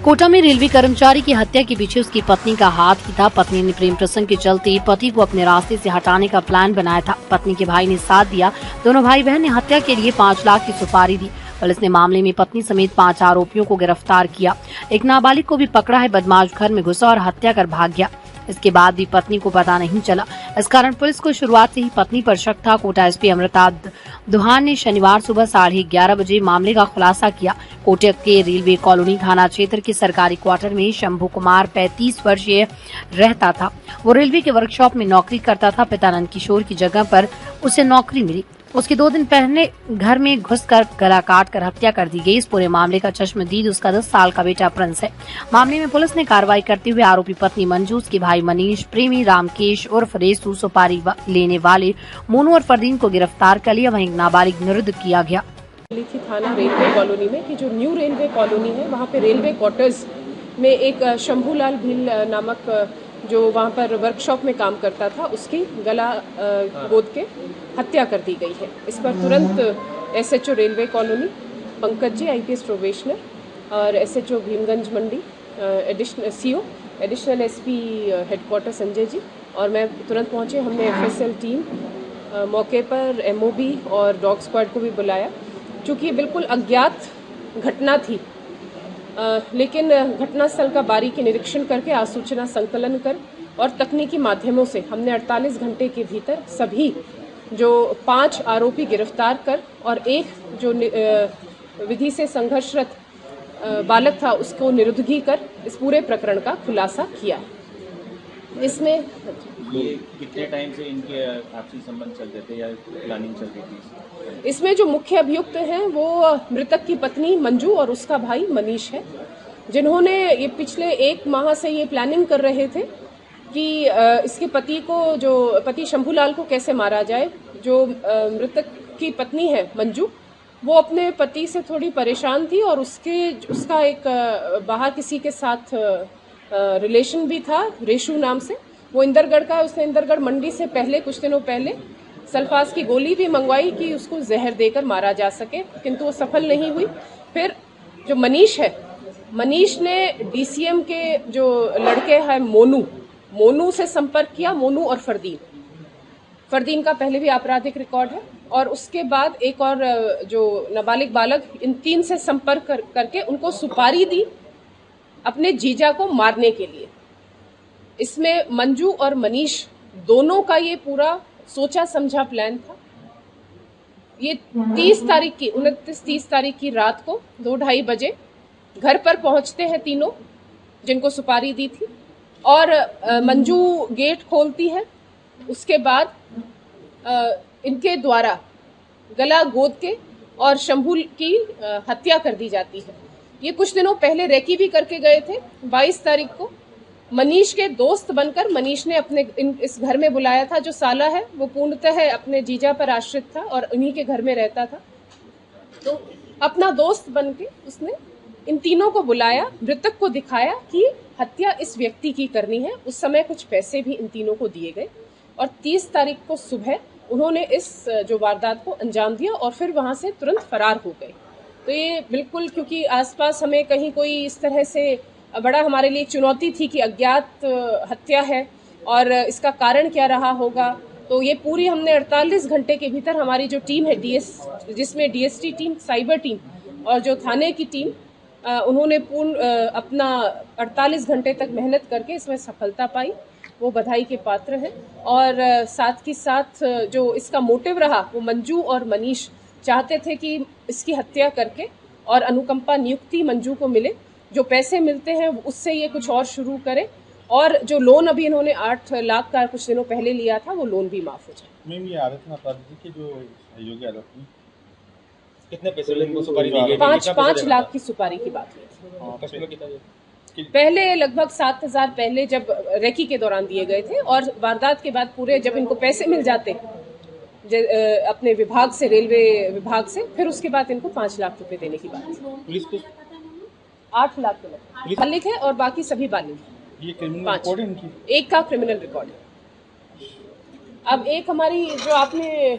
कोटा में रेलवे कर्मचारी की हत्या के पीछे उसकी पत्नी का हाथ ही था। पत्नी ने प्रेम प्रसंग के चलते पति को अपने रास्ते से हटाने का प्लान बनाया था। पत्नी के भाई ने साथ दिया। दोनों भाई बहन ने हत्या के लिए 5 लाख की सुपारी दी। पुलिस ने मामले में पत्नी समेत 5 आरोपियों को गिरफ्तार किया। एक नाबालिग को भी पकड़ा है। बदमाश घर में घुसा और हत्या कर भाग गया। इसके बाद भी पत्नी को पता नहीं चला। इस कारण पुलिस को शुरुआत से ही पत्नी पर शक था। कोटा एसपी अमृता दुहान ने शनिवार सुबह 11:30 बजे मामले का खुलासा किया। कोटा के रेलवे कॉलोनी थाना क्षेत्र के सरकारी क्वार्टर में शंभू कुमार 35 वर्षीय रहता था। वो रेलवे के वर्कशॉप में नौकरी करता था। पिता नंद किशोर की जगह पर उसे नौकरी मिली। उसके 2 दिन पहले घर में घुसकर गला काट कर हत्या कर दी गई। इस पूरे मामले का चश्मदीद उसका 10 साल का बेटा प्रिंस है। मामले में पुलिस ने कार्रवाई करते हुए आरोपी पत्नी मंजू, उसके भाई मनीष, प्रेमी रामकेश उर्फ रेसू, सुपारी लेने वाले मोनू और फरदीन को गिरफ्तार कर लिया। वहीं नाबालिग निरुद्ध किया गया। थाना रेलवे कॉलोनी में कि जो न्यू रेलवे कॉलोनी है वहाँ पे रेलवे क्वार्टर्स में एक शंभूलाल भील नामक जो वहाँ पर वर्कशॉप में काम करता था उसकी गला गोद के हत्या कर दी गई है। इस पर तुरंत SHO railway colony Pankaj ji IPS probationer और एसएचओ भीमगंज मंडी additional SP headquarter Sanjay ji और मैं तुरंत पहुँचे। हमने एफएसएल टीम मौके पर एमओबी और डॉग स्क्वाड को भी बुलाया। चूँकि ये बिल्कुल अज्ञात घटना थी लेकिन घटनास्थल का बारीकी निरीक्षण करके आसूचना संकलन कर और तकनीकी माध्यमों से हमने 48 घंटे के भीतर सभी जो 5 आरोपी गिरफ्तार कर और एक जो विधि से संघर्षरत बालक था उसको निरुद्धगी कर इस पूरे प्रकरण का खुलासा किया। इसमें ये कितने टाइम से इनके आपसी संबंध चलते थे या प्लानिंग चल रही थी? इसमें जो मुख्य अभियुक्त हैं वो मृतक की पत्नी मंजू और उसका भाई मनीष है, जिन्होंने ये पिछले 1 माह से ये प्लानिंग कर रहे थे कि इसके पति को जो पति शंभूलाल को कैसे मारा जाए। जो मृतक की पत्नी है मंजू वो अपने पति से थोड़ी परेशान थी और उसका एक बाहर किसी के साथ रिलेशन भी था रेशू नाम से। वो इंदरगढ़ का, उसने इंदरगढ़ मंडी से पहले कुछ दिनों पहले सल्फास की गोली भी मंगवाई कि उसको जहर देकर मारा जा सके, किंतु वो सफल नहीं हुई। फिर जो मनीष है, मनीष ने डीसीएम के जो लड़के हैं मोनू से संपर्क किया। मोनू और फरदीन का पहले भी आपराधिक रिकॉर्ड है और उसके बाद एक और जो नाबालिग बालक, इन 3 से संपर्क करके उनको सुपारी दी अपने जीजा को मारने के लिए। इसमें मंजू और मनीष दोनों का ये पूरा सोचा समझा प्लान था। ये 29-30 तारीख की रात को 2-2:30 बजे घर पर पहुंचते हैं तीनों जिनको सुपारी दी थी और मंजू गेट खोलती है। उसके बाद इनके द्वारा गला गोद के और शंभू की हत्या कर दी जाती है। ये कुछ दिनों पहले रेकी भी करके गए थे। 22 तारीख को मनीष के दोस्त बनकर मनीष ने अपने इस घर में बुलाया था। जो साला है वो पूर्णतः अपने जीजा पर आश्रित था और उन्हीं के घर में रहता था। तो अपना दोस्त बनके उसने इन तीनों को बुलाया, मृतक को दिखाया कि हत्या इस व्यक्ति की करनी है। उस समय कुछ पैसे भी इन तीनों को दिए गए और 30 तारीख को सुबह उन्होंने इस जो वारदात को अंजाम दिया और फिर वहां से तुरंत फरार हो गए। तो ये बिल्कुल, क्योंकि आसपास हमें कहीं कोई इस तरह से बड़ा हमारे लिए चुनौती थी कि अज्ञात हत्या है और इसका कारण क्या रहा होगा। तो ये पूरी हमने 48 घंटे के भीतर हमारी जो टीम है जिसमें डीएसटी टीम, साइबर टीम और जो थाने की टीम, उन्होंने अपना 48 घंटे तक मेहनत करके इसमें सफलता पाई। वो बधाई के पात्र हैं। और साथ ही साथ जो इसका मोटिव रहा वो मंजू और मनीष चाहते थे कि इसकी हत्या करके और अनुकंपा नियुक्ति मंजू को मिले। जो पैसे मिलते हैं उससे ये कुछ और शुरू करे और जो लोन अभी इन्होंने 8 लाख का कुछ दिनों पहले लिया था वो लोन भी माफ हो जाए। मैम, ये आरोप में अपराधी के जो योग्य आरोपी कितने पैसे लेंगे सुपारी दी गई? 5 लाख की सुपारी की बात हुई। पहले लगभग 7,000 पहले जब रेकी के दौरान दिए गए थे और वारदात के बाद पूरे जब इनको पैसे मिल जाते अपने विभाग से, रेलवे विभाग से, फिर उसके बाद इनको 5 लाख रुपए देने की बात। पुलिस को 8 लाख के लगभग बालिग है और बाकी सभी बालिग हैं। ये क्रिमिनल रिकॉर्ड है इनकी? एक का क्रिमिनल रिकॉर्ड है। अब एक हमारी जो आपने